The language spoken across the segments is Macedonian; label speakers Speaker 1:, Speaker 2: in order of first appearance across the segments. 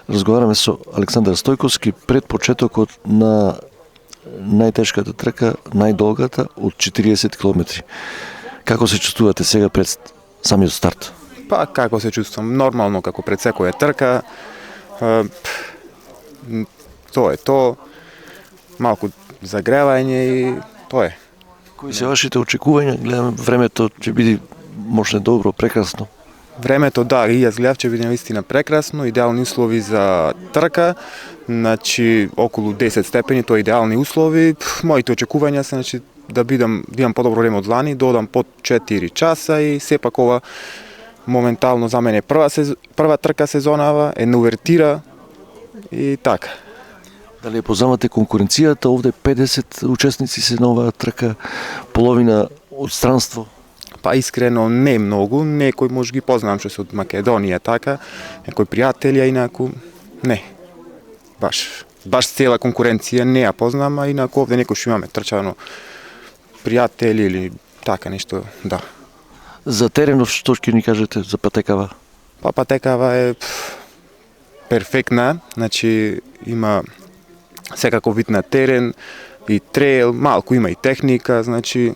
Speaker 1: Разговараме со Александар Стојковски пред почетокот на најтешката трка, најдолгата од 40 км. Како се чувствувате сега пред самиот старт?
Speaker 2: Па како се чувствувам? Нормално како пред секоја трка. Тоа е то. Малку загревање и тоа е.
Speaker 1: Кои се вашите очекувања? Гледам времето ќе биде може добро, прекрасно.
Speaker 2: Времето, да, и јас гледав ќе биде навистина прекрасно, идеални услови за трка, значи околу 10 степени, тоа идеални услови. Моите очекувања се значи да имам подобро време од лани, да одам под 4 часа и сепак ова моментално за мене прва трка сезонава, една увертира и така.
Speaker 1: Дали познавате конкуренцијата? Овде 50 учесници се на оваа трка, половина од странство.
Speaker 2: Па искрено не многу, некој може ги познавам што се од Македонија така, некои пријатели, а инаку не. Баш цела конкуренција не ја познам, а инаку овде некој што имаме трчано пријатели или така нешто, да.
Speaker 1: За теренов што ќе ни кажете за патекава?
Speaker 2: Па патекава е перфектна, значи има секако вид на терен и трейл, малку има и техника, значи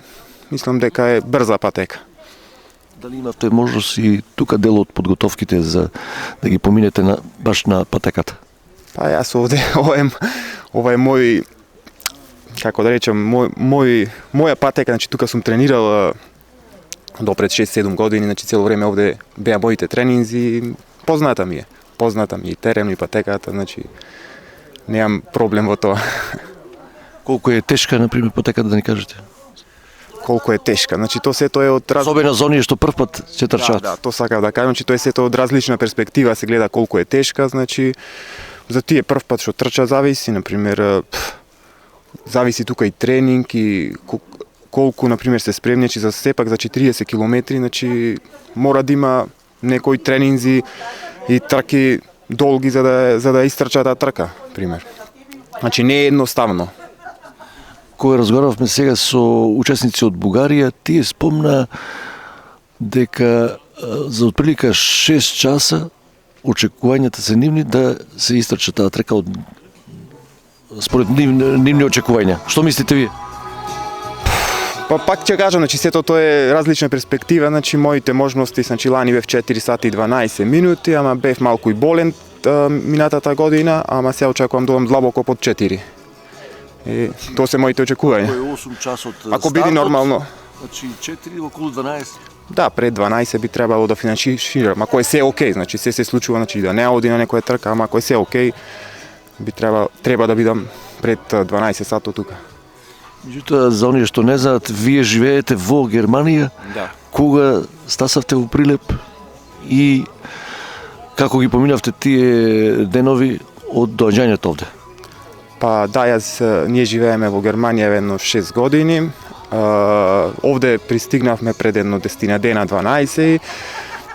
Speaker 2: мислам дека е брза патека.
Speaker 1: Дали имате можност и тука дел од подготовките за да ги поминете баш на патеката?
Speaker 2: Па јас овде, ова е мој, како да речем, моја патека, значи тука сум тренирал до пред 6-7 години, значи цело време овде беа моите тренинзи, позната ми е и терен и патеката, значи немам проблем во тоа.
Speaker 1: Колку е тешка, например, патеката, да ни кажете?
Speaker 2: Колку е тешка. Значи тоа сето е од
Speaker 1: особено за оние што прв пат се трчаат.
Speaker 2: Да, тоа сакав да кажам, че тоа е сето од различна перспектива се гледа колку е тешка, значи за тие прв пат што трча зависи, например, зависи тука и тренинг и колку например се спремни, че за сепак за 40 километри, значи мора да има некои тренинзи и трки долги за да истрча таа трка, пример. Значи не е едноставно.
Speaker 1: Кога разговаравме сега со учесници од Бугарија, тие спомна дека за отприлика 6 часа очекувањата се нивни да се истрча таа трка од според нивни очекувања. Што мислите вие?
Speaker 2: Па пак ќе кажам, значи сето тоа е различна перспектива, значи моите можности, значи лани бев 4 сати и 12 минути, ама бев малку и болен минатата година, ама се очекувам да одам длабоко под 4. И тоа се моите очекувања.
Speaker 1: Кој е 8 часот
Speaker 2: ако биде нормално,
Speaker 1: значи 4 околу 12.
Speaker 2: Да, пред 12 би требало да финиширам. Ако е се окей, значи се случува, значи да не оди на некоја трка, ама ако е се окей, би треба да бидам пред 12 сато тука.
Speaker 1: Меѓутоа, за оние што не знаат, вие живеете во Германија.
Speaker 2: Да.
Speaker 1: Кога стасавте во Прилеп и како ги поминавте тие денови од доаѓањето овде?
Speaker 2: Па да, ние живееме во Германија едно 6 години. Овде пристигнавме пред едно 10 дена, 12 и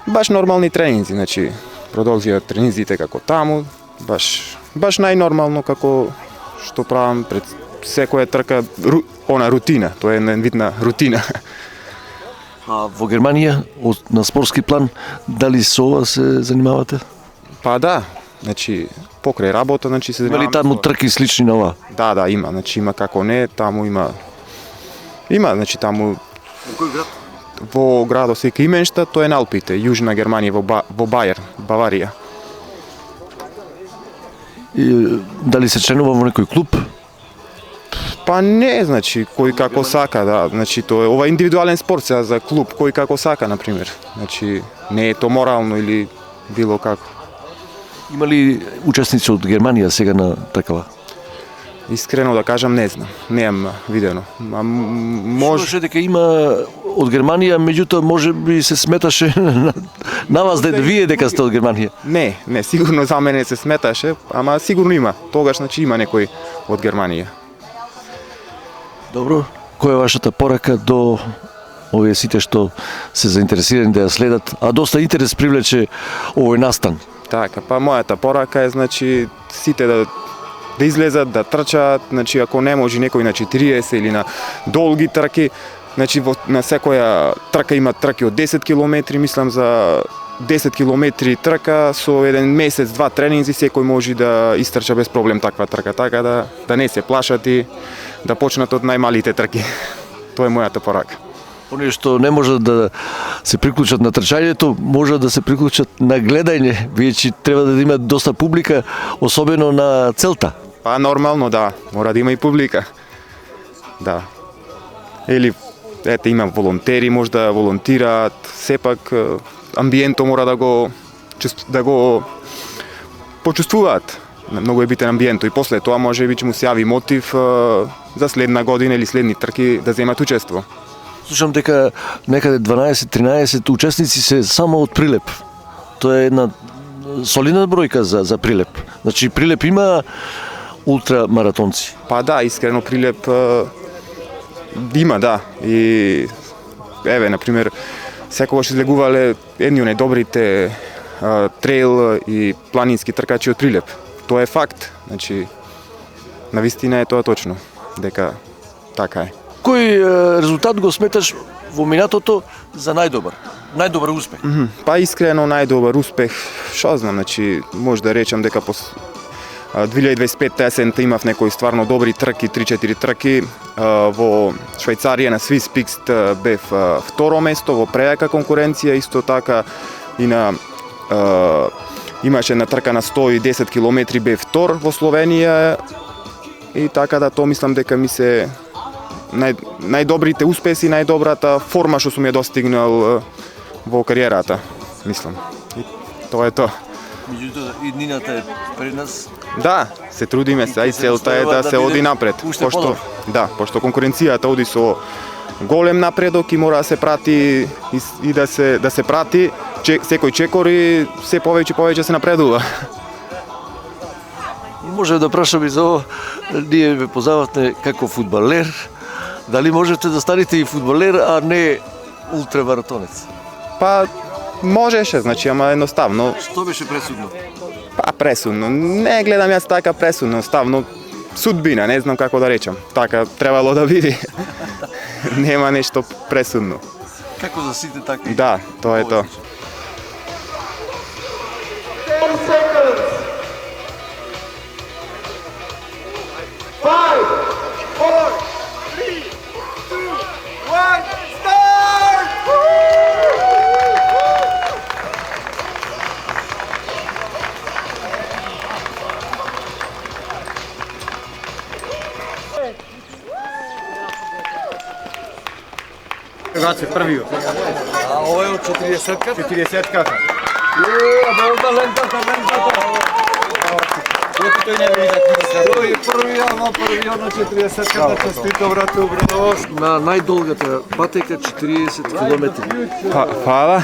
Speaker 2: баш нормални тренинзи, значи продолжија тренинзите како таму, баш најнормално како што правам пред секоја трка, она рутина, тоа е една вид на рутина.
Speaker 1: А во Германија, на спортски план, дали со ова се занимавате?
Speaker 2: Па да, значи покрај работа, значи се занимавам.
Speaker 1: Има ли таму трки слични на ова?
Speaker 2: Да, има, значи има како не, таму има, значи таму.
Speaker 1: Во кој град?
Speaker 2: Во градот се Именштад, тоа е на Алпите, јужна Германија, во Бајер, Баварија.
Speaker 1: И дали се членува во некој клуб?
Speaker 2: Па не, значи кој како сака, да, значи тоа е ова индивидуален спорт сега за клуб, кој како сака на пример. Значи не е то морално или било како.
Speaker 1: Има ли учесници од Германија сега на тркава?
Speaker 2: Искрено да кажам не знам, немам видено.
Speaker 1: Може дека има од Германија, меѓутоа може би се сметаше на вас вие дека сте од Германија.
Speaker 2: Не, сигурно за мене се сметаше, ама сигурно има. Тогаш значи има некој од Германија.
Speaker 1: Добро, која е вашата порака до овие сите што се заинтересирани да ја следат, а доста интерес привлече овој настан?
Speaker 2: Така, па мојата порака е значи сите да излезат, да трчаат, значи ако не може некој на 40 или на долги трки, значи на секоја трка има трки од 10 километри, мислам за 10 километри трка со еден месец, два тренинзи, секој може да истрча без проблем таква трка, така да не се плашат и да почнат од најмалите трки. Тоа е мојата порака.
Speaker 1: Оние што не можат да се приклучат на трчањето, може да се приклучат на гледање, бидејќи треба да има доста публика, особено на целта.
Speaker 2: Па нормално, да, мора да има и публика. Да. Или ете има волонтери, може да волонтираат, сепак амбиенто мора да го почувствуваат. Многу е битен амбиенто и после тоа може би ќе му се јави мотив за следна година или следни трки да земат учество.
Speaker 1: Слушам дека некаде 12-13 учесници се само од Прилеп. Тоа е една солидна бројка за Прилеп. Значи Прилеп има ултрамаратонци.
Speaker 2: Па да, искрено Прилеп има, да. И еве, например, секогаш излегувале едни од најдобрите трейл и планински тркачи од Прилеп. Тоа е факт. Значи, навистина е тоа точно, дека така е.
Speaker 1: Кој резултат го сметаш во минатото за најдобар? Најдобар успех?
Speaker 2: Па искрено најдобар успех, што знам, значи може да речам дека 2025 есента имав некои стварно добри трки, 3-4 трки. Во Швајцарија на Swiss Pixed бев второ место во прејака конкуренција, исто така и на имаше една трка на 110 километри бев втор во Словенија и така да тоа мислам дека ми се најдобрите успеси, најдобрата форма што сум ја достигнал во кариерата, мислам. И тоа е тоа.
Speaker 1: Меѓутоа, иднината е пред нас.
Speaker 2: Да, се трудиме се, а и целта е да се оди напред. Пошто конкуренцијата оди со голем напредок и мора да се прати и да се прати секој чекор и се повеќе се напредува.
Speaker 1: Може да прашам и за ово, ние ве познававме како фудбалер, дали можете да станете и фудбалер, а не ултрамаратонец?
Speaker 2: Па можеше, значи, ама едноставно.
Speaker 1: Што беше пресудно?
Speaker 2: Па пресудно. Не гледам јас така пресудно, ставно судбина, не знам како да речам. Така требало да биде. Нема нешто пресудно.
Speaker 1: Како за сите така?
Speaker 2: Да, тоа е тоа.
Speaker 3: 10 seconds. 5, 4, 3, 2, 1, start!
Speaker 4: Раци првиот.
Speaker 1: А ова е од 40-ка?
Speaker 4: 40-ката.
Speaker 1: Лентата.
Speaker 4: Тој не види
Speaker 1: Тој е првиот на 40-ката, честито брате Обрадовски. На најдолгата патека 40 километри.
Speaker 2: Фала.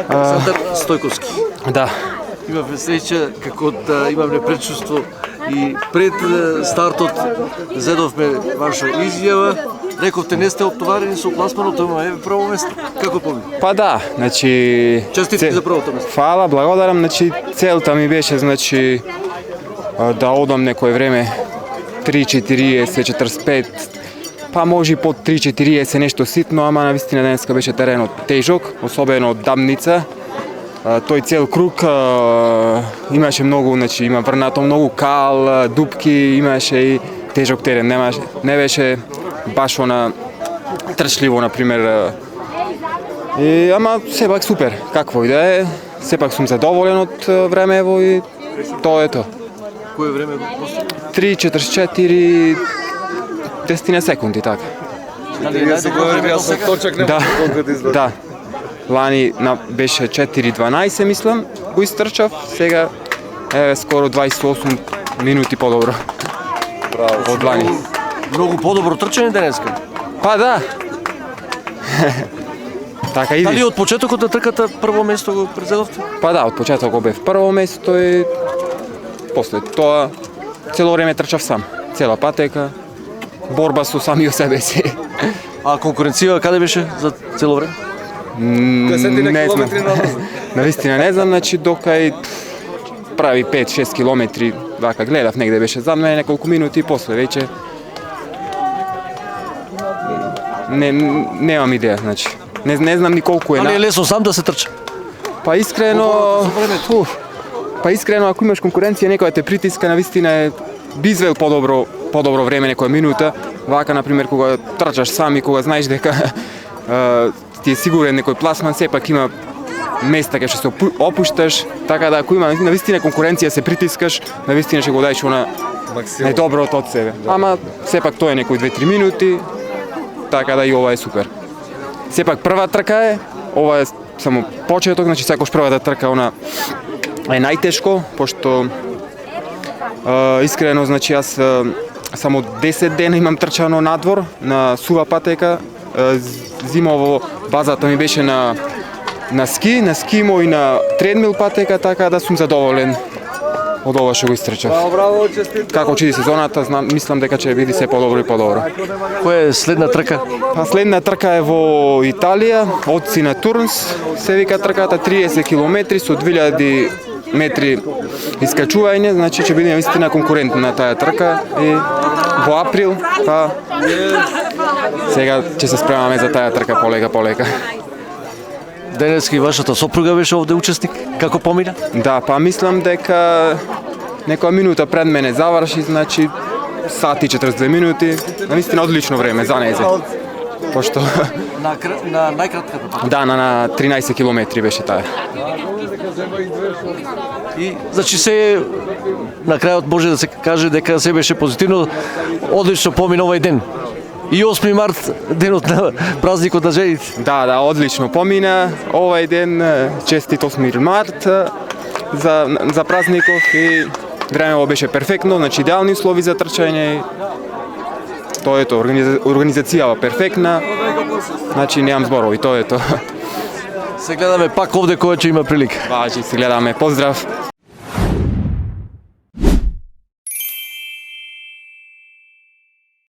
Speaker 1: Александар Стојковски.
Speaker 2: Да.
Speaker 1: Имавме среќа како да имаме предчувство и пред стартот зедовме ваша изјава. Рековте не сте оптоварени со класманото, ама прво место. Како помни?
Speaker 2: Па да, значи
Speaker 1: Честитки за првото место.
Speaker 2: Фала, благодарам. Значи целта ми беше значи да одам некое време 3:40, 45, па може и под 3:40 нешто ситно, ама навистина денеска беше теренот тежок, особено од Дамница. Тој цел круг имаше многу, значи има врнато многу кал, дупки, имаше и тежок терен, не беше баш она трчливо, например. Ама сепак супер, какво и да е, сепак сум задоволен од времево и тоа е тоа.
Speaker 1: Кое време го постигна?
Speaker 2: 3:44 10 секунди, така. Да. Лани беше 4:12, мислам, го истрчав, сега е скоро 28 минути подобро.
Speaker 1: Браво.
Speaker 2: Од лани.
Speaker 1: Многу подобро трчање денеска.
Speaker 2: Па да. Така иди.
Speaker 1: Дали од почетокот на трката прво место го презедовте?
Speaker 2: Па да, од почеток го бев прво место и после тоа цело време трчав сам. Цела патека, борба со самиот себе си.
Speaker 1: А конкуренција каде беше за цело време?
Speaker 2: Не знам. Навистина не знам, значи докај прави 5-6 километри, вака гледав негде беше зад мене неколку минути и после веќе немам идеја, значи. Не знам ни колку е.
Speaker 1: Дали е лесно сам да се трча?
Speaker 2: Па искрено, ако имаш конкуренција, некоја те притиска, навистина е бизвел подобро време, некоја минута. Вака, например, кога трчаш сам и кога знаеш дека ти е сигурен некој пласман, сепак има места кај што се опушташ, така да ако има навистина конкуренција, се притискаш, навистина ќе го даеш она најдоброто од себе. Ама сепак тоа е некои 2-3 минути, така да и ова е супер. Сепак прва трка е, ова е само почеток, значи сакаш првата трка она е најтешко, пошто искрено, значи јас само 10 дена имам трчано надвор на сува патека. Зимово базата ми беше на скимо и на тредмил патека, така да сум задоволен од ова што го истрчав. Како очиди сезоната, мислам дека ќе биде се подобро и подобро.
Speaker 1: Која е следна трка?
Speaker 2: Па следна трка е во Италија, од Синатурнс, се вика трката 30 км со 2000 метри искачување, значи ќе биде наистина конкурентна таа трка и во април, па сега ќе се спремаме за таа трка полека.
Speaker 1: Денески вашата сопруга беше овде учесник. Како помина?
Speaker 2: Да, па мислам дека некоја минута пред мене заврши, значи сат и 42 минути, наистина одлично време за незе. Пошто
Speaker 1: На најкратката.
Speaker 2: да, на 13 километри беше таа.
Speaker 1: И значи се на крајот може да се каже дека се беше позитивно, одлично помина овој ден. И 8 март, денот на празникот на жените.
Speaker 2: Да, одлично помина овој ден, честит 8 март за празников и времево беше перфектно, значи идеални услови за трчање. Тоа е тоа, организацијава перфектна, значи немам зборови, тоа е тоа.
Speaker 1: Се гледаме пак овде кога ќе има прилика.
Speaker 2: Важи, се гледаме, поздрав!